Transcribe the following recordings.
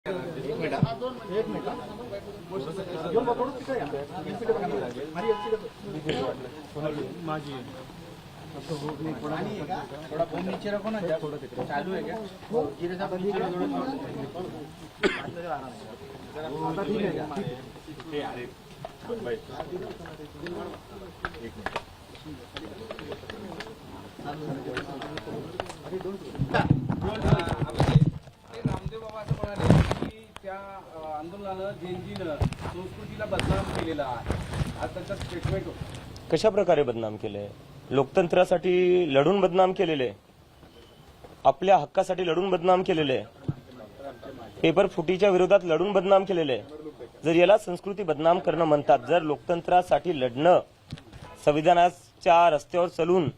एक मिनिट माझी थोड़ा फोन नीचे रखो ना, थोड़ा चालू है क्या? गिरे साहब नीचे आता ठीक है क्या? रामदेव बाबा असं म्हणाले की त्या आंदोलनानं जेनजीनं संस्कृतीला बदनाम केलेला आहे. आज त्यांचं स्टेटमेंट होतं. कशा प्रकारे बदनाम केले? लोकतंत्रासाठी लढून बदनाम केलेले, आपल्या हक्कासाठी लढून बदनाम केलेले, पेपर फुटीच्या विरोधात लढून बदनाम केलेले. जर याला संस्कृती बदनाम करणं म्हणतात, जर लोकतंत्रासाठी लढणं, संविधानाच्या रस्त्यावर चलून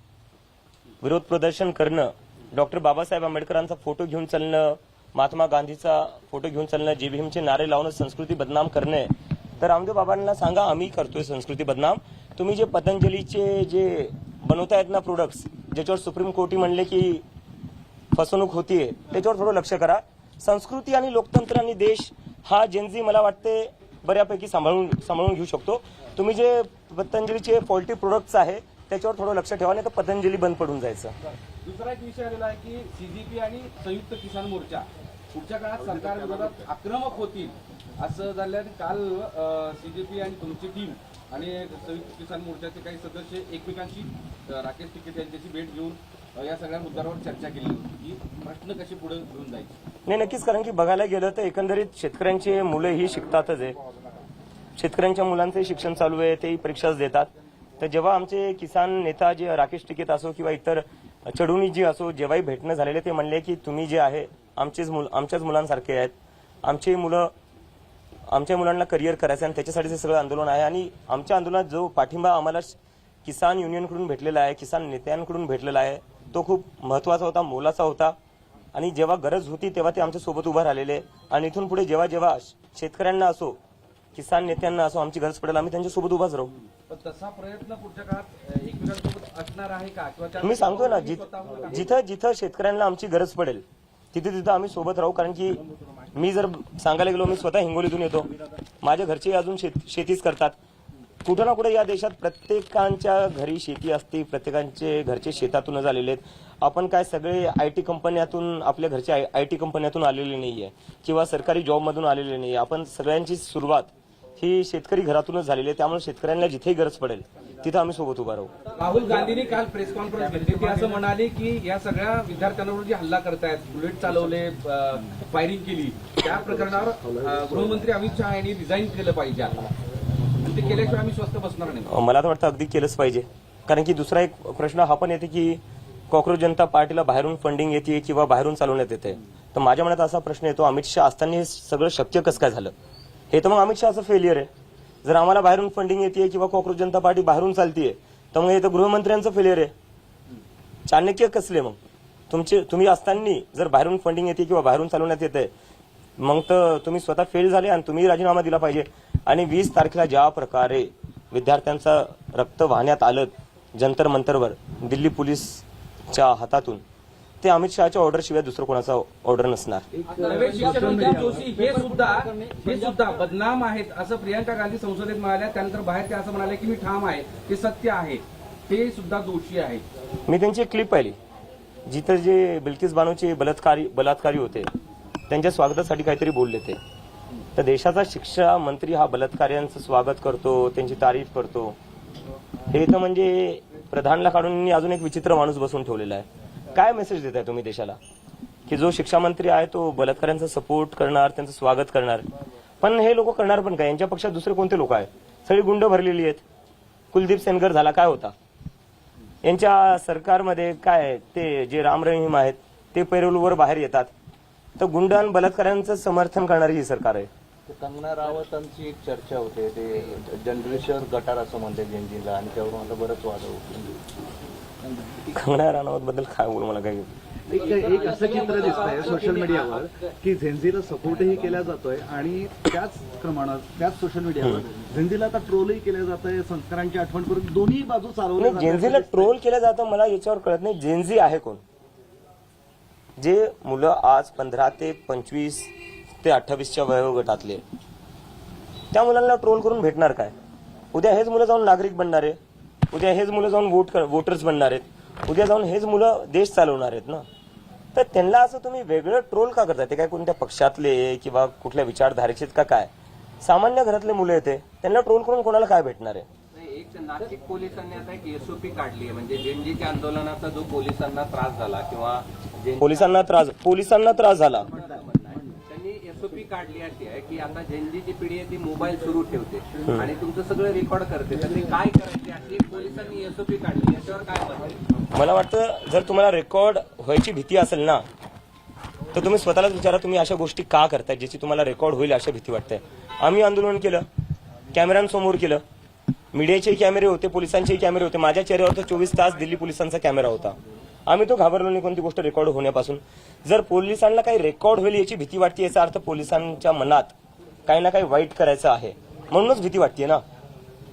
विरोध प्रदर्शन करणं, डॉक्टर बाबासाहेब आंबेडकरांचा फोटो घेऊन चालणं, महात्मा गांधीचा फोटो घेऊन चालणं, जे भीमचे नारे लावणं संस्कृती बदनाम करणे, तर रामदेव बाबांना सांगा आम्ही करतोय संस्कृती बदनाम. तुम्ही जे पतंजलीचे जे बनवतायत ना प्रोडक्ट्स, ज्याच्यावर सुप्रीम कोर्टी म्हणले की फसवणूक होतीये, त्याच्यावर थोडं लक्ष करा. संस्कृती आणि लोकतंत्र आणि देश हा जेनजी मला वाटते बऱ्यापैकी सांभाळून घेऊ शकतो. तुम्ही जे पतंजलीचे फॉल्टी प्रोडक्ट्स आहे त्याच्यावर थोडं लक्ष ठेवा, नाही तर पतंजली बंद पडून जायचं. दुसरा एक विषय आलेला आहे की सीजीपी आणि संयुक्त किसान मोर्चा पुढच्या काळात सरकार विरोधात आक्रमक होतील असं झालं. काल सीजीपी आणि तुमची टीम आणि संयुक्त किसान मोर्चाचे काही सदस्य एकमेकांशी राकेश टिकेत यांच्याशी भेट घेऊन या सगळ्या मुद्द्यांवर चर्चा केली होती की प्रश्न कसे पुढे घेऊन जायचे. नाही, नक्कीच. कारण की बघायला गेलं तर एकंदरीत शेतकऱ्यांचे मुलंही शिकतातच आहे. शेतकऱ्यांच्या मुलांचंही शिक्षण चालू आहे, तेही परीक्षाच देतात. तर जेव्हा आमचे किसान नेता जे राकेश टिकेत असो किंवा इतर चढुनी जी असो, जेव्हाही भेटणं झालेले ते म्हणले की तुम्ही जे आहे आमच्याच मुलांसारखे आहेत. आमच्या मुलांना करिअर करायचं आणि त्याच्यासाठी हे सगळं आंदोलन आहे. आणि आमच्या आंदोलनात जो पाठिंबा आम्हाला किसान युनियनकडून भेटलेला आहे, किसान नेत्यांकडून भेटलेला आहे, तो खूप महत्वाचा होता, मोलाचा होता. आणि जेव्हा गरज होती तेव्हा ते आमच्या सोबत उभं राहिलेले. आणि इथून पुढे जेव्हा जेव्हा शेतकऱ्यांना असो, किसान नेत्यांना असो आमची गरज पडेल, आम्ही त्यांच्यासोबत उभाच राहू. तसा प्रयत्न पुढच्या काळात एकमेकांसोबत असणार आहे का? मी सांगतो ना, जिथं जिथं शेतकऱ्यांना आमची गरज पडेल तिथे आम्ही सोबत राहू. कारण की मी जर सांगायला गेलो, मी स्वतः हिंगोलीतून येतो, माझ्या घरचे अजून शेतीच करतात. कुठं ना कुठे या देशात प्रत्येकांच्या घरी शेती असते, प्रत्येकांचे घरचे शेतातूनच आलेले आहेत. आपण काय सगळे आयटी कंपन्यातून, आपल्या घरच्या आयटी कंपन्यातून आलेले नाहीये किंवा सरकारी जॉबमधून आलेले नाहीये. आपण सगळ्यांची सुरुवात ही शेतकरी घरातूनच झालेली आहे. त्यामुळे शेतकऱ्यांना जिथेही गरज पडेल तिथं आम्ही सोबत उभा राहू. राहुल गांधींनी काल प्रेस कॉन्फरन्स घेतली, ते असं म्हणाले की या सगळ्या विद्यार्थ्यांवर जे हल्ला करतायत, बुलेट चालवले, फायरिंग केली, त्या प्रकरणावर गृहमंत्री अमित शहा यांनी रिझाईन केलं पाहिजे. ते केल्याशिवाय आम्ही स्वस्त बसणार नाही. मला तर वाटतं अगदी केलंच पाहिजे. कारण की दुसरा एक प्रश्न हा पण येते की कॉक्रोच जनता पार्टीला बाहेरून फंडिंग येते किंवा बाहेरून चालवण्यात येते. तर माझ्या मनात असा प्रश्न येतो, अमित शहा असताना हे सगळं शक्य कसं काय झालं? हे तर मग अमित शहाचं फेलियर आहे. जर आम्हाला बाहेरून फंडिंग येते किंवा कॉक्रोच जनता पार्टी बाहेरून चालतीये तर मग हे तर गृहमंत्र्यांचं फेलियर आहे. चाणक्य कसले मग? तुम्ही असताना जर बाहेरून फंडिंग येते किंवा बाहेरून चालवण्यात येते, मग तर तुम्ही स्वतः फेल झाले आणि तुम्ही राजीनामा दिला पाहिजे. आणि 20 तारखेला ज्या प्रकारे विद्यार्थ्यांचं रक्त वाहण्यात आलं जंतर मंतरवर दिल्ली पोलीसच्या हातातून, ते अमित शहाच्या ऑर्डर शिवाय दुसरं कोणाचा ऑर्डर नसणार. जोशी हे सुद्धा बदनाम आहेत असं प्रियंका गांधी संसदेत म्हणाल्या. त्यानंतर बाहेर ते असं म्हणाले की मी ठाम आहे, ते सत्य आहे, ते सुद्धा दोषी आहेत. मी त्यांची एक क्लिप पाहिली जिथं जे बिल्किस बानोचे बलात्कारी होते त्यांच्या स्वागतासाठी काहीतरी बोलले ते. तर देशाचा शिक्षा मंत्री हा बलात्काऱ्यांचं स्वागत करतो, त्यांची तारीफ करतो. हे तर म्हणजे प्रधानला काढून अजून एक विचित्र माणूस बसून ठेवलेला आहे. काय मेसेज देताय तुम्ही देशाला की जो शिक्षा मंत्री आहे तो बलात्काऱ्यांचा सपोर्ट करणार, त्यांचं स्वागत करणार? पण हे लोक करणार पण काय? यांच्या पक्षात दुसरे कोणते लोक आहेत? सगळी गुंड भरलेली आहेत. कुलदीप सेनगर झाला, काय होता यांच्या सरकारमध्ये? काय ते जे राम रहीम आहेत ते पैरोलवर बाहेर येतात. तर गुंड आणि बलात्काऱ्यांचं समर्थन करणारी ही सरकार आहे. कंगना रावतांची एक चर्चा होते, ते जनरेशन गटार असं म्हणते जेनजीला, आणि त्यावरून आता बरंच वाद होतं. कंगना राणावत बद्दल काय बोलू, मला काही एक असं चित्र दिसतंय सोशल मीडियावर की झेंझीला सपोर्टही केला जातोय आणि त्याच प्रमाणात त्याच सोशल मीडियावर झेंझीला आता ट्रोलही केलं जातंय, संस्कारांची आठवण करून दोन्ही बाजू चालवल्या जातात. जेनझीला ट्रोल केलं जातं, मला याच्यावर कळत नाही जेनझी आहे कोण? जे मुलं आज 15 ते 25 ते 28च्या वयोगटातले, त्या मुलांना ट्रोल करून भेटणार काय? उद्या हेच मुलं जाऊन नागरिक बनणार आहे, उद्या हेच मुलं जाऊन वोटर्स बनणार आहेत, उद्या जाऊन हेच मुलं देश चालवणार आहेत ना. तर त्यांना असं तुम्ही वेगळं ट्रोल का करताय? ते काय कोणत्या पक्षातले किंवा कुठल्या विचारधारेचे का काय? सामान्य घरातले मुलं येते, त्यांना ट्रोल करून कोणाला काय भेटणार आहे? एक नाशिक पोलिसांनी आता एक एसओपी काढली आहे, म्हणजे जेनजीच्या आंदोलनाचा जो पोलिसांना त्रास झाला किंवा पोलिसांना त्रास झाला, त्यांनी एसओपी काढली अशी आहे की आता जेनजीची पिढी आहे ती मोबाईल सुरू ठेवते आणि तुमचं सगळं रेकॉर्ड करते, तर ते काय करायचे अशी पोलिसांनी एसओपी काढली, याच्यावर काय मत आहे? मला वाटतं जर तुम्हाला रेकॉर्ड व्हायची भीती असेल ना, तर तुम्ही स्वतःलाच विचारा तुम्ही अशा गोष्टी का करताय ज्याची तुम्हाला रेकॉर्ड होईल अशी भीती वाटते. आम्ही आंदोलन केलं, कॅमेऱ्यांसमोर केलं, मीडियाचे कॅमेरे होते, पोलिसांचे कॅमेरे होते, माझ्या चेहऱ्यावर तर 24 तास दिल्ली पोलिसांचा कॅमेरा होता. आम्ही तो घाबरलो नाही कोणती गोष्ट रेकॉर्ड होण्यापासून. जर पोलिसांना काही रेकॉर्ड होईल याची भीती वाटते, याचा अर्थ पोलिसांच्या मनात काही ना काही वाईट करायचं आहे म्हणूनच भीती वाटते ना.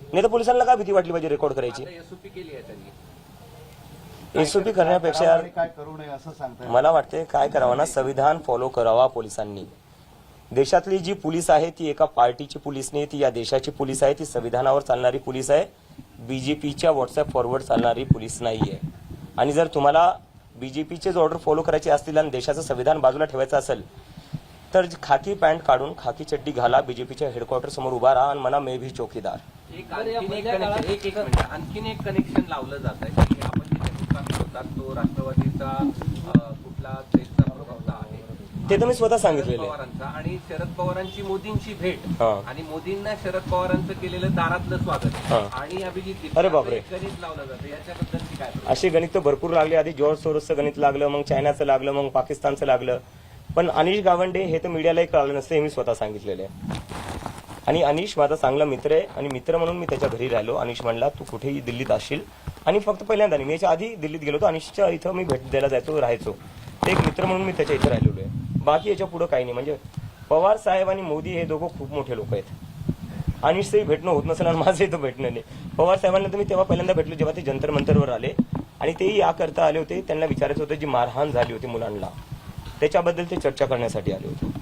नाही तर पोलिसांना काय भीती वाटली पाहिजे रेकॉर्ड करायची? एसओपी केली आहे त्यांनी. एसओपी करण्यापेक्षा काय करू नये असं सांगताय? मला वाटते काय करावं ना, संविधान फॉलो करावा पोलिसांनी. देशातली जी पोलीस आहे ती एका पार्टीची पोलीस नाही, ती या देशाची पोलीस आहे, ती संविधानावर चालणारी पोलीस आहे, बीजेपीच्या व्हॉट्सअप फॉरवर्ड चालणारी पोलीस नाहीये. आणि जर तुम्हाला बीजेपीचेच ऑर्डर फॉलो करायचे असतील आणि देशाचं संविधान बाजूला ठेवायचं असेल तर खाकी पॅन्ट काढून खाकी चड्डी घाला, बीजेपीच्या हेडक्वार्टर समोर उभा राहा आणि म्हणा मे भी चौकीदार. आणखीन एक कनेक्शन लावलं जात आहे की आपण जिथे मुक्कामी होतात तो राष्ट्रवादीचा कुठला देशचा प्रवक्ता आहे, ते तर मी स्वतः सांगितलेलं आहे. पवारांचा, आणि शरद पवारांची मोदींची भेट हा. आणि मोदींना शरद पवारांचं केलेलं दारातलं स्वागत हा. आणि अभिजित अरे बापरे. गणित लावलं जातं, याच्याबद्दल काय? असे गणित तर भरपूर लागले. आधी जॉर्ज सोरोसचं गणित लागलं, मग चायनाचं लागलं, मग पाकिस्तानचं लागलं. पण अनिश गावंडे हे तर मीडियालाही कळालं नसतं, हे मी स्वतः सांगितलेलं आहे. आणि अनिश माझा चांगला मित्र आहे आणि मित्र म्हणून मी त्याच्या घरी राहिलो. अनिश म्हणला तू कुठेही दिल्लीत असशील, आणि फक्त पहिल्यांदा मी याच्या आधी दिल्लीत गेलो होतो, अनिशच्या इथं मी भेट द्यायला जायचो, राहायचो. ते एक मित्र म्हणून मी त्याच्या इथं राहिलेलो आहे. बाकी याच्या पुढे काही नाही. म्हणजे पवार साहेब आणि मोदी हे दोघं खूप मोठे लोक आहेत. अनिशचंही भेटणं होत नसेल आणि माझं इथं भेटणं नाही. पवार साहेबांना तर मी तेव्हा पहिल्यांदा भेटलो जेव्हा ते जंतर मंतरवर आले, आणि तेही याकरता आले होते, त्यांना विचारायचं होतं जी मारहाण झाली होती मुलांना त्याच्याबद्दल ते चर्चा करण्यासाठी आले होते.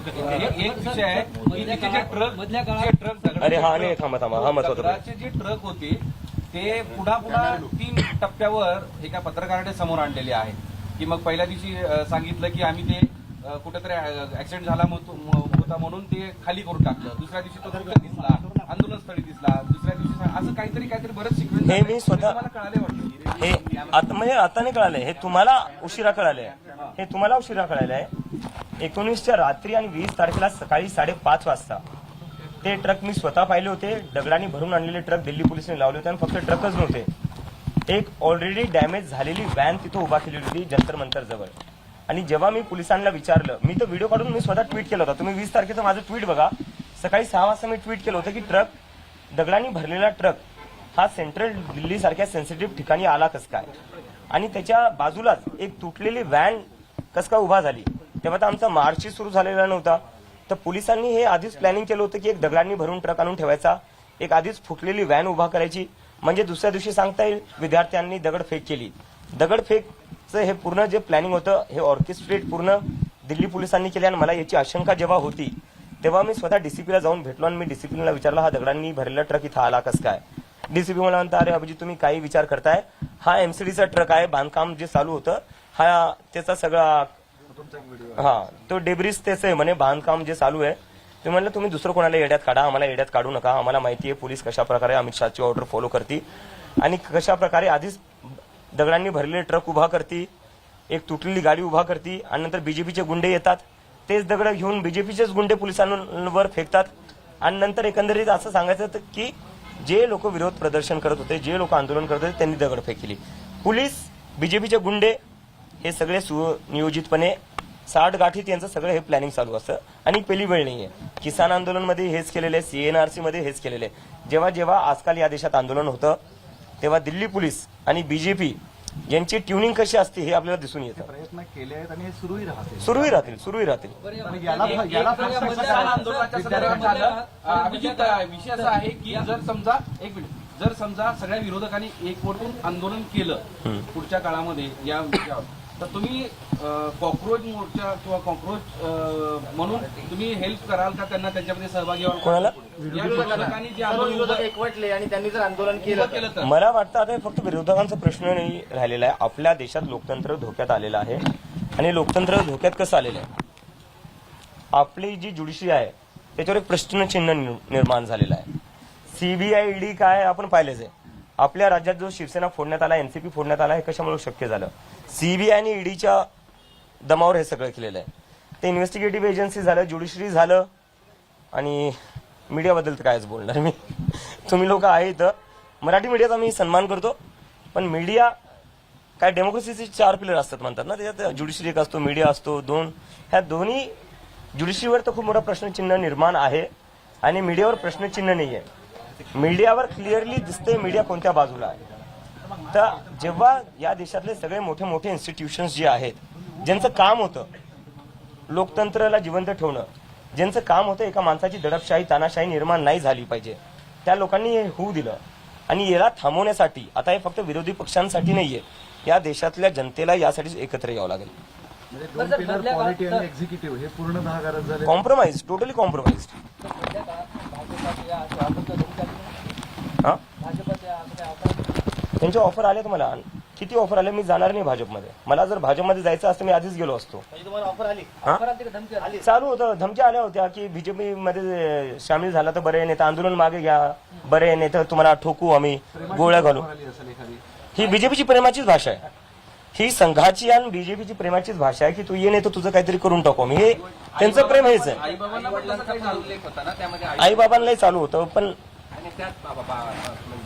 एक विषय आहे की तिथे जे ट्रक अरे हा नाही, थांबा हा महत्वाचा. दगडाचे जे ट्रक होते ते पुन्हा 3 टप्प्यावर एका पत्रकाराने समोर आणलेले आहे की मग पहिल्या दिवशी सांगितलं की आम्ही ते कुठेतरी ऍक्सिडेंट झाला होता म्हणून ते खाली करून टाकलं, दुसऱ्या दिवशी तो ट्रक दिसला, आंदोलनस्थळी दिसला, दुसऱ्या दिवशी असं काहीतरी बरंच शिकवलं. हे मी स्वतः मला कळाले वाटतं हे आता म्हणजे आता नाही कळालंय, हे तुम्हाला उशिरा कळालंय, हे तुम्हाला उशिरा कळालंय. 19च्या रात्री आणि 20 तारखेला सकाळी 5:30 वाजता ते ट्रक मी स्वतः पाहिले होते. दगडांनी भरून आणलेले ट्रक दिल्ली पोलिसांनी लावले होते आणि फक्त ट्रकच नव्हते, एक ऑलरेडी डॅमेज झालेली व्हॅन तिथं उभा केलेली होती जंतर मंतर जवळ. आणि जेव्हा मी पोलिसांना विचारलं, मी तो व्हिडिओ काढून मी स्वतः ट्विट केला होता, तुम्ही 20 तारखेचं माझं ट्विट बघा. सकाळी 6 वाजता मी ट्विट केलं होतं की दगडांनी भरलेला ट्रक हा सेंट्रल दिल्ली सारख्या सेन्सिटिव्ह ठिकाणी आला कस काय, आणि त्याच्या बाजूलाच एक तुटलेली व्हॅन कस काय उभा झाली. तेव्हा तर आमचा मार्चही सुरू झालेला नव्हता. तर पोलिसांनी हे आधीच प्लॅनिंग केलं होतं की एक दगडांनी भरून ट्रक आणून ठेवायचा, एक आधीच फुटलेली व्हॅन उभा करायची, म्हणजे दुसऱ्या दिवशी सांगता येईल विद्यार्थ्यांनी दगडफेक केली. दगडफेकचं हे पूर्ण जे प्लॅनिंग होतं हे ऑर्केस्ट्रेट पूर्ण दिल्ली पोलिसांनी केले. आणि मला याची आशंका जेव्हा होती तेव्हा मी स्वतः डीसीपीला जाऊन भेटलो आणि मी डीसीपीला विचारलं हा दगडांनी भरलेला ट्रक इथं आला कस काय. डीसीपी मला म्हणता अरे अभिजित तुम्ही काही विचार करताय, हा एमसीडीचा ट्रक आहे, बांधकाम जे चालू होतं हा त्याचा सगळा हा तो डेब्रिस त्याचं आहे म्हणे, बांधकाम जे चालू आहे. ते म्हणलं तुम्ही दुसरं कोणाला येड्यात काढा, आम्हाला येड्यात काढू नका. आम्हाला माहिती आहे पोलीस कशा प्रकारे अमित शहाची ऑर्डर फॉलो करते आणि कशा प्रकारे आधीच दगडांनी भरलेले ट्रक उभा करते, एक तुटलेली गाडी उभा करते आणि नंतर बीजेपीचे गुंडे येतात, तेच दगड घेऊन बीजेपीचेच गुंडे पोलिसांवर फेकतात. आणि नंतर एकंदरीत असं सांगायचं की जे लोक विरोध प्रदर्शन करत होते, जे लोक आंदोलन करत होते त्यांनी दगडफेक केली. पोलीस, बीजेपीचे गुंडे हे सगळे सुनियोजितपणे 60 गाठीत यांचं सगळं हे प्लॅनिंग चालू असतं. आणि पहिली वेळ नाहीये, किसान आंदोलनमध्ये हेच केलेलं आहे, सीएनआरसी मध्ये हेच केलेलं आहे. जेव्हा जेव्हा आजकाल या देशात आंदोलन होतं तेव्हा दिल्ली पोलीस आणि बीजेपी यांची ट्युनिंग कशी असते हे आपल्याला दिसून येतं. प्रयत्न केले आहेत आणि हे सुरूही राहतील. आंदोलनाच्या संदर्भात झालं. अभिजित, विषय असा आहे की जर समजा सगळ्या विरोधकांनी एकवटून आंदोलन केलं पुढच्या काळामध्ये या विषयावर, तर तुम्ही कॉक्रोच मोर्चा किंवा कॉक्रोच म्हणून तुम्ही हेल्प कराल का त्यांना त्याच्यामध्ये सहभागी व्हाल? कोणाला? या विरोधकांनी जे आंदोलन उभं एकवटले आणि त्यांनी जर आंदोलन केलं तर मला वाटतं आता हे फक्त विरोधकांचा प्रश्न नाही राहिलेला आहे. आपल्या देशात लोकतंत्र धोक्यात आलेलं आहे आणि लोकतंत्र धोक्यात कसं आलेलं आहे? आपली जी ज्युडिशरी आहे त्याच्यावर एक प्रश्नचिन्ह निर्माण झालेलं आहे. सीबीआय ईडी काय आपण पाहिलेच आहे. आपल्या राज्यात जो शिवसेना फोडण्यात आला, एनसीपी फोडण्यात आला, हे कशामुळे शक्य झालं? सीबीआय आणि ईडीच्या दमावर हे सगळं केलेलं आहे. ते इन्व्हेस्टिगेटिव्ह एजन्सी झालं, ज्युडिशरी झालं आणि मीडियाबद्दल तर कायच बोलणार मी. तुम्ही लोक आहेत, मराठी मीडियाचा मी सन्मान करतो, पण मीडिया काय डेमोक्रेसीचे 4 पिलर असतात म्हणतात ना, त्याच्यात ज्युडिशरी एक असतो, मीडिया असतो, दोन. ह्या दोन्ही ज्युडिशरीवर तर खूप मोठा प्रश्नचिन्ह निर्माण आहे आणि मीडियावर प्रश्नचिन्ह नाही आहे. मीडियावर क्लिअरली दिसते मीडिया कोणत्या बाजूला आहे. तर जेव्हा या देशातले सगळे मोठे मोठे इन्स्टिट्यूशन्स जे आहेत, ज्यांचं काम होतं लोकतंत्राला जिवंत ठेवणं, ज्यांचं काम होतं एका माणसाची दडपशाही तानाशाही निर्माण नाही झाली पाहिजे, त्या लोकांनी हे होऊ दिलं. आणि याला थांबवण्यासाठी आता हे फक्त विरोधी पक्षांसाठी नाहीये, या देशातल्या जनतेला यासाठी एकत्र यावं लागेल. म्हणजे 2 पिलर पॉलिटी आणि एक्झिक्युटिव्ह हे पूर्ण भागारत झाले. Compromise, totally compromise. हा, त्यांचे ऑफर आले तुम्हाला? किती ऑफर आले? मी जाणार नाही भाजपमध्ये. मला जर भाजपमध्ये जायचं असतं मी आधीच गेलो असतो. तुम्हाला ऑफर आली? हा? चालू होतं, धमक्या आल्या होत्या की बीजेपी मध्ये सामील झाला तर बरे, नाही तर आंदोलन मागे घ्या, बरे, नाही तर तुम्हाला ठोकू आम्ही, गोळ्या घालू. ही बीजेपीची प्रेमाचीच भाषा आहे. ही संघाची आणि बीजेपीची प्रेमाचीच भाषा आहे की तू ये, नाही तर तुझं काहीतरी करून टाकू आम्ही. हे त्यांचं प्रेम हेच आहे. आई-बाबांचा उल्लेख होता ना त्यामध्ये, आई बाबांनाही चालू होतं, पण आणि त्यात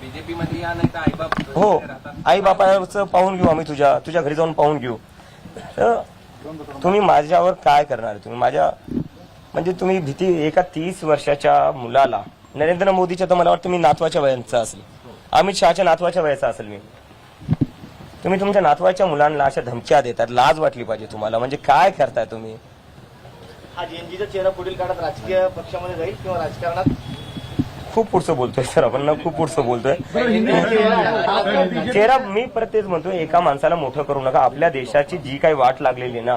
बीजेपी मध्ये या नाही तर आईबाप हो, राहतात. आई बापाचं पाहून घेऊ आम्ही, तुझ्या घरी जाऊन पाहून घेऊ. तर तुम्ही माझ्यावर काय करणार? तुम्ही माझ्या म्हणजे तुम्ही भीती एका 30 वर्षाच्या मुलाला, नरेंद्र मोदीच्या तर मला वाटतं मी नातवाच्या वयाचा असेल, अमित शहाच्या नातवाच्या वयाचा असेल मी. तुम्ही तुमच्या नातवाच्या मुलांना अशा धमक्या देतात, लाज वाटली पाहिजे तुम्हाला. म्हणजे काय करताय तुम्ही? हा जेएनजीचा चेहरा पुढील काळात राजकीय पक्षामध्ये जाईल किंवा राजकारणात? खूप पुढचं बोलतोय सर आपण ना, खूप पुढचं बोलतोय. चेहरा मी परत तेच म्हणतोय, एका माणसाला मोठं करू नका. आपल्या देशाची जी काही वाट लागलेली ना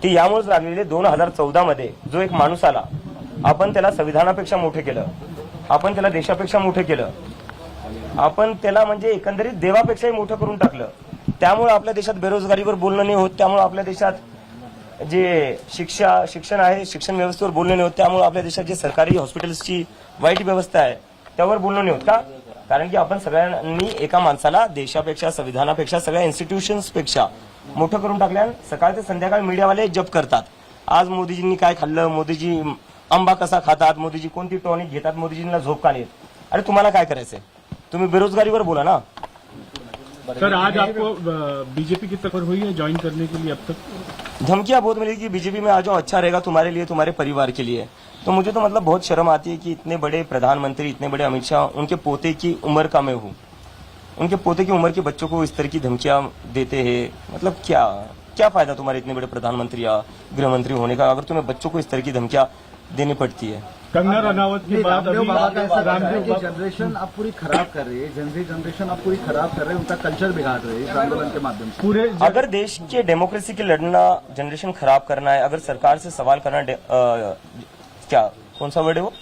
ती यामुळेच लागलेली. 2014 मध्ये जो एक माणूस आला, आपण त्याला संविधानापेक्षा मोठे केलं, आपण त्याला देशापेक्षा मोठे केलं, आपण त्याला म्हणजे एकंदरीत देवापेक्षाही मोठं करून टाकलं. त्यामुळे आपल्या देशात बेरोजगारीवर बोलणं नाही होत, त्यामुळे आपल्या देशात जे शिक्षण आहे, शिक्षण व्यवस्थेवर बोलणं नाही होत, त्यामुळे आपल्या देशात जे सरकारी हॉस्पिटल्सची वाईट व्यवस्था आहे त्यावर बोलणं नाही होत. का? कारण की आपण सगळ्यांनी एका माणसाला देशापेक्षा, संविधानापेक्षा, सगळ्या इन्स्टिट्यूशन्सपेक्षा मोठं करून टाकल्या. सकाळ ते संध्याकाळ मीडियावाले जप करतात, आज मोदीजींनी काय खाल्लं, मोदीजी आंबा कसा खातात, मोदीजी कोणती टॉनिक घेतात, मोदीजींना झोप का नाही. अरे तुम्हाला काय करायचंय? तुम्ही बेरोजगारीवर बोला ना. सर आज आपको बीजेपी की तकलीफ हुई है ज्वाइन करने के लिए? अब तक धमकियां बहुत मिली कि बीजेपी में आ जाओ, अच्छा रहेगा तुम्हारे लिए, तुम्हारे परिवार के लिए. तो मुझे तो मतलब बहुत शर्म आती है कि इतने बड़े प्रधानमंत्री, इतने बड़े अमित शाह, उनके पोते की उम्र का मैं हूँ, उनके पोते की उम्र के बच्चों को इस तरह की धमकियां देते हैं. मतलब क्या फायदा तुम्हारे इतने बड़े प्रधानमंत्री या गृहमंत्री होने का अगर तुम्हें बच्चों को इस तरह की धमकियां देनी पड़ती है. कंगना रनावत के बाद रामदेव अभी बाबा का ऐसा कहना है कि रामदेव जनरेशन आप पूरी खराब कर रही है, जनजी जनरेशन आप पूरी खराब कर रहे हैं, उनका कल्चर बिगाड़ रहे हैं इस आंदोलन के माध्यम से. पूरे अगर देश के डेमोक्रेसी के लड़ना जनरेशन खराब करना है, अगर सरकार से सवाल करना क्या कौन सा वर्ड है वो,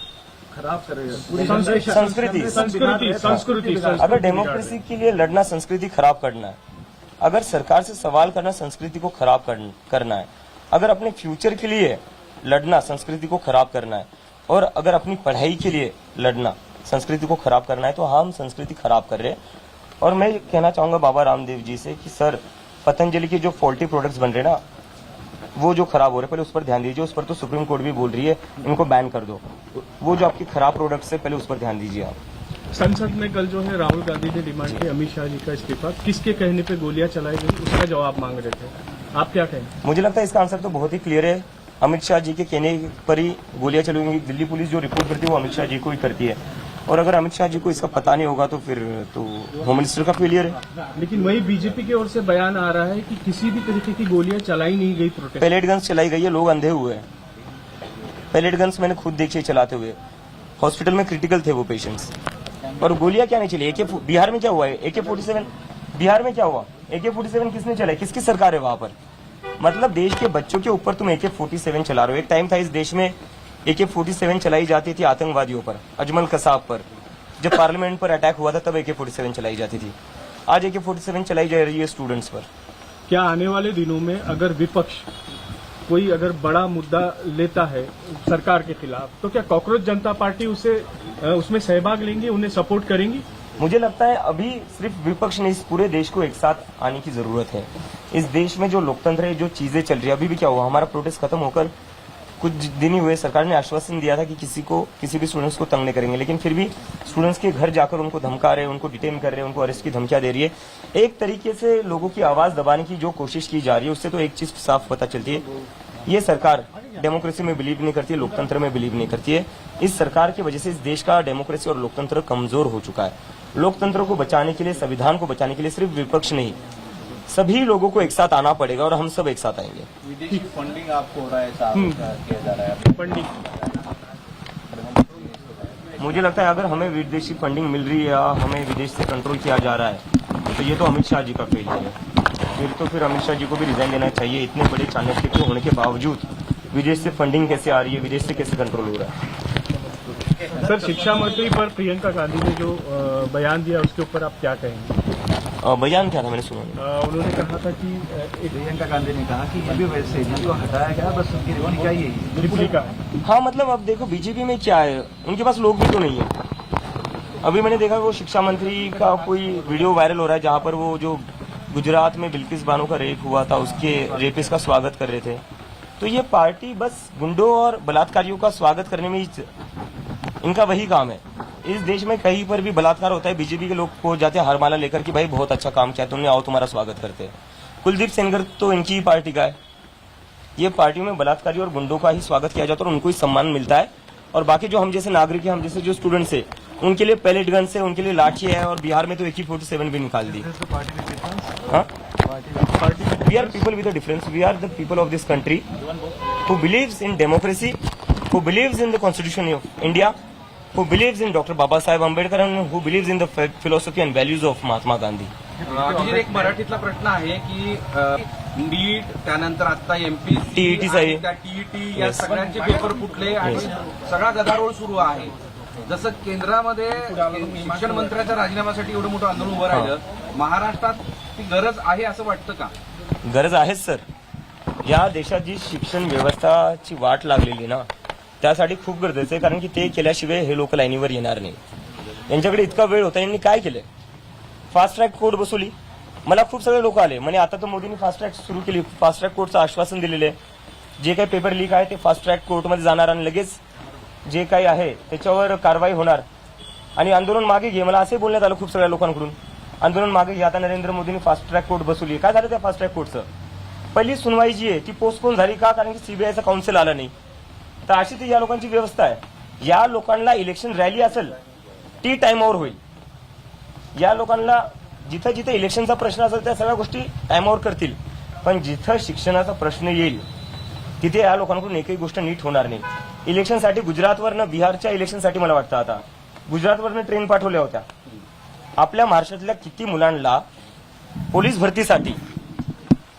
खराब कर रहे हैं पूरी जनरेशन. संस्कृति अगर डेमोक्रेसी के लिए लड़ना संस्कृति खराब करना है, अगर सरकार से सवाल करना संस्कृति को खराब करना है, अगर अपने फ्यूचर के लिए लड़ना संस्कृति को खराब करना है, और अगर अपनी पढ़ाई के लिए लड़ना संस्कृति को खराब करना है, तो हम संस्कृति खराब कर रहे हैं. और मैं कहना चाहूंगा बाबा रामदेव जी से कि सर, पतंजलि के जो फॉल्टी प्रोडक्ट्स बन रहे हैं ना, वो जो खराब हो रहे हैं, पहले उस पर ध्यान दीजिए. उस पर तो सुप्रीम कोर्ट भी बोल रही है इनको बैन कर दो. वो जो आपकी खराब प्रोडक्ट्स है पहले उस पर ध्यान दीजिए आप. संसद में कल जो है राहुल गांधी ने डिमांड की अमित शाह जी का इस्तीफा. किसके कहने पे गोलियां चलाई गई उसका जवाब मांग रहे थे, आप क्या कहें? मुझे लगता है इसका आंसर तो बहुत ही क्लियर है. अमित शाह जी के कहने पर ही गोलियां चलेंगी. दिल्ली पुलिस जो रिपोर्ट करती है वो अमित शाह जी को ही करती है. और अगर अमित शाह जी को इसका पता नहीं होगा तो फिर तो होम मिनिस्टर का फेलियर है. लेकिन वही बीजेपी की ओर से बयान आ रहा है कि किसी भी तरीके की गोलियां चलाई नहीं गई प्रोटेस्ट. पैलेट गन्स चलाई गई है, लोग अंधे हुए हैं. पैलेट गन्स मैंने खुद देखी चलाते हुए. हॉस्पिटल में क्रिटिकल थे वो पेशेंट्स. और गोलियां क्या नहीं चली. बिहार में क्या हुआ है, AK-47 बिहार में क्या हुआ? AK-47 किसने चलाई? किसकी सरकार है वहां पर? मतलब देश के बच्चों के ऊपर तुम AK-47 चला रहे हो। एक टाइम था इस देश में AK-47 चलाई जाती थी आतंकवादियों पर, अजमल कसाब पर। जब पार्लियामेंट पर अटैक हुआ था तब AK-47 चलाई जाती थी। आज AK-47 चलाई जा रही है स्टूडेंट्स पर। क्या आने वाले दिनों में अगर विपक्ष कोई अगर बड़ा मुद्दा लेता है सरकार के खिलाफ, तो क्या कॉकरोच जनता पार्टी उसमें सहभाग लेंगे, उन्हें सपोर्ट करेंगी? मुझे लगता है अभी सिर्फ विपक्ष नहीं, इस पूरे देश को एक साथ आने की जरूरत है। इस देश में जो लोकतंत्र है, जो चीजें चल रही है, अभी भी क्या हुआ, हमारा प्रोटेस्ट खत्म होकर कुछ दिन ही हुए, सरकार ने आश्वासन दिया था कि किसी भी स्टूडेंट्स को तंग नहीं करेंगे, लेकिन फिर भी स्टूडेंट्स के घर जाकर उनको धमका रहे हैं, उनको डिटेन कर रहे हैं, उनको अरेस्ट की धमकियां दे रही है। एक तरीके से लोगों की आवाज दबाने की जो कोशिश की जा रही है, उससे तो एक चीज साफ पता चलती है, ये सरकार डेमोक्रेसी में बिलीव नहीं करती है, लोकतंत्र में बिलीव नहीं करती है। इस सरकार की वजह से इस देश का डेमोक्रेसी और लोकतंत्र कमजोर हो चुका है। लोकतंत्र को बचाने के लिए, संविधान को बचाने के लिए सिर्फ विपक्ष नहीं, सभी लोगों को एक साथ आना पड़ेगा और हम सब एक साथ आएंगे। विदेशी फंडिंग आपको हो रहा है, साहब किया जा रहा है फंडिंग? मुझे लगता है अगर हमें विदेशी फंडिंग मिल रही है या हमें विदेश से कंट्रोल किया जा रहा है तो ये तो अमित शाह जी का फेलियर है। फिर अमित शाह जी को भी रिजाइन देना चाहिए। इतने बड़े चाणक्य के होने के बावजूद विदेश से फंडिंग कैसे आ रही है, विदेश से कैसे कंट्रोल हो रहा है? सर, शिक्षा मंत्री पर प्रियंका गांधी ने जो बयान दिया उसके ऊपर आप क्या कहेंगे? बयान क्या था, मैंने सुना नहीं। उन्होंने कहा था कि प्रियंका गांधी ने कहा कि ये भी वैसे ही जो हटाया गया बस उनकी रिप्लिका ही है। रिप्लिका। हाँ, मतलब अब देखो बीजेपी में क्या है, उनके पास लोग भी तो नहीं है। अभी मैंने देखा वो शिक्षा मंत्री का कोई वीडियो वायरल हो रहा है जहाँ पर वो जो गुजरात में बिल्किस बानो का रेप हुआ था उसके रेपिस्ट का स्वागत कर रहे थे। तो ये पार्टी बस गुंडों और बलात्कारियों का स्वागत करने में ही इनका वही काम है। इस देश में कहीं पर भी बलात्कार होता है, बीजेपी के लोग पहुंच जाते हैं हारमाला लेकर कि भाई बहुत अच्छा काम किया तुमने, आओ तुम्हारा स्वागत करते हैं। कुलदीप सेंगर तो इनकी ही पार्टी का है। ये पार्टी में बलात्कारी और गुंडों का ही स्वागत किया जाता है और उनको ही सम्मान मिलता है। और बाकी जो हम जैसे नागरिक हैं, हम जैसे जो स्टूडेंट्स है, उनके लिए पैलेट गन से, उनके लिए लाठी है। और बिहार में तो AK-47 भी निकाल दी। We are people with a difference. We are the people of this country who believes in democracy, who believes in the constitution of India, who believes in Dr. Babasaheb Ambedkar and who believes in the philosophy and values of Mahatma Gandhi. Abhijit, एक मराठीतला प्रश्न आहे की नीट, त्यानंतर आता MPSC, TET चा आहे. TET या सगळ्यांचे पेपर फुटले आणि सगळा गदारोळ सुरू आहे. जसं केंद्रामध्ये शिक्षण मंत्र्याच्या राजीनाम्यासाठी एवढं मोठं आंदोलन उभं राहिलं, महाराष्ट्रात ती गरज आहे असं वाटतं का? गरज आहेच सर. या देशात जी शिक्षण व्यवस्थाची वाट लागलेली ना, त्यासाठी खूप गरजेचं आहे. कारण की ते केल्याशिवाय हे लोक लाईनीवर येणार नाही. यांच्याकडे इतका वेळ होता, यांनी काय केलंय? फास्ट ट्रॅक कोर्ट बसवली. मला खूप सगळे लोक आले म्हणे आता तर मोदींनी फास्ट ट्रॅक सुरू केली, फास्ट ट्रॅक कोर्टचं आश्वासन दिलेलं आहे. जे काही पेपर लीक आहे ते फास्ट ट्रॅक कोर्टमध्ये जाणार आणि लगेच जे काही आहे त्याच्यावर कारवाई होणार आणि आंदोलन मागे घे. मला असे बोलण्यात आलं खूप सगळ्या लोकांकडून, आंदोलन मागे घे. आता नरेंद्र मोदींनी फास्ट ट्रॅक कोर्ट बसवली. काय झालं त्या फास्ट ट्रॅक कोर्टचं? पहिली सुनवाई जी आहे ती पोस्टपोन झाली का? कारण की सीबीआयचा काउन्सिल आला नाही. तर अशी ती या लोकांची व्यवस्था आहे. या लोकांना इलेक्शन रॅली असेल ती टाइमवर होईल. या लोकांना जिथं जिथं इलेक्शनचा प्रश्न असेल त्या सगळ्या गोष्टी टाइमवर करतील. पण जिथं शिक्षणाचा प्रश्न येईल तिथे या लोकांकडून एकही गोष्ट नीट होणार नाही. इलेक्शनसाठी गुजरातवरनं, बिहारच्या इलेक्शनसाठी मला वाटतं आता गुजरातवरनं ट्रेन पाठवल्या होत्या. आपल्या महाराष्ट्रातल्या किती मुलांना पोलीस भरतीसाठी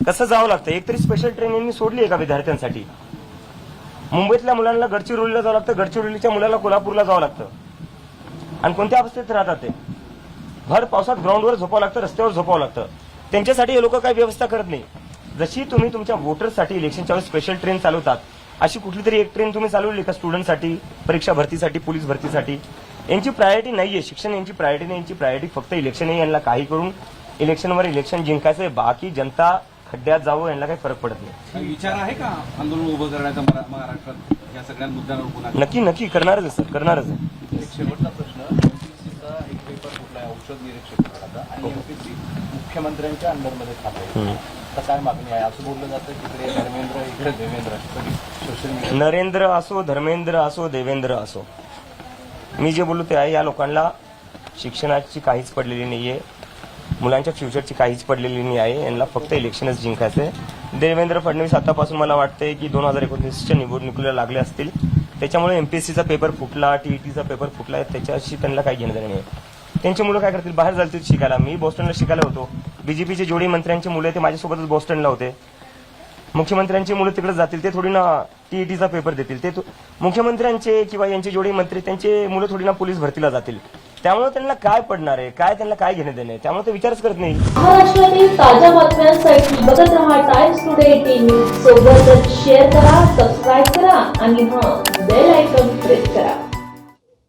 कसं जावं लागतं? एक तरी स्पेशल ट्रेन यांनी सोडली आहे का विद्यार्थ्यांसाठी? मुंबईतल्या मुलांना गडचिरोलीला जावं लागतं, गडचिरोलीच्या मुलांना कोल्हापूरला जावं लागतं. आणि कोणत्या अवस्थेत राहतात ते? भर पावसात ग्राउंडवर झोपावं लागतं, रस्त्यावर झोपावं लागतं. त्यांच्यासाठी हे लोक काही व्यवस्था करत नाही. जशी तुम्ही तुमच्या वोटर्ससाठी इलेक्शनच्या वेळेस स्पेशल ट्रेन चालवतात, अशी कुठली तरी एक ट्रेन तुम्ही चालवली का स्टुडंटसाठी, परीक्षा भरतीसाठी, पोलीस भरतीसाठी? यांची प्रायोरिटी नाहीये शिक्षण, यांची प्रायोरिटी नाही. यांची प्रायोरिटी फक्त इलेक्शन आहे. यांना काही करून इलेक्शनवर इलेक्शन जिंकायचंय. बाकी जनता खड्ड्यात जावं यांना काही फरक पडत नाही. विचार आहे का आंदोलन उभं करण्याचा महाराष्ट्रात या सगळ्या मुद्द्यांवर पुन्हा? नक्की करणारच आहे सर, करणारच आहे. एक शेवटचा प्रश्न, MPSCचा एक पेपर कुठला आहे, औषध निरीक्षक विभागाचा, आणि MPSC मुख्यमंत्र्यांच्या अंडरमध्ये खातं. तर काय मागणी आहे? असं बोललं जातं तिकडे धर्मेंद्र, इकडे देवेंद्र, सोशल मीडिया. नरेंद्र असो, धर्मेंद्र असो, देवेंद्र असो, मी जे बोललो ते आहे. या लोकांना शिक्षणाची काहीच पडलेली नाहीये, मुलांच्या फ्युचरची काहीच पडलेली नाही आहे. यांना फक्त इलेक्शनच जिंकायचंय. देवेंद्र फडणवीस आतापासून मला वाटतंय की 2019च्या निवडणुकीला लागले असतील, त्याच्यामुळे MPSCचा पेपर फुटला, TETचा पेपर फुटला, त्याच्याशी त्यांना काही घेणं देणं नाही. त्यांची मुलं काय करतील? बाहेर जातील शिकायला. मी बॉस्टनला शिकायला होतो, बीजेपीचे जोडी मंत्र्यांची मुले ते माझ्यासोबतच बोस्टनला होते. मुख्यमंत्र्यांची मुलं तिकडे जातील, ते थोडी ना टीईटीचा पेपर देतील. ते मुख्यमंत्र्यांचे किंवा यांचे जोडी मंत्री त्यांचे मुलं थोडी ना पोलीस भरतीला जातील. त्यामुळे त्यांना काय पडणार आहे, काय त्यांना काय घेणे देणे, त्यामुळे ते विचारच करत नाही. महाराष्ट्रातील ताज्या बातम्यांसाठी बघत रहा टाइम्स टुडे 18 न्यूज. सोबतच शेअर करा, सबस्क्राईब करा आणि बेल आयकॉन प्रेस करा.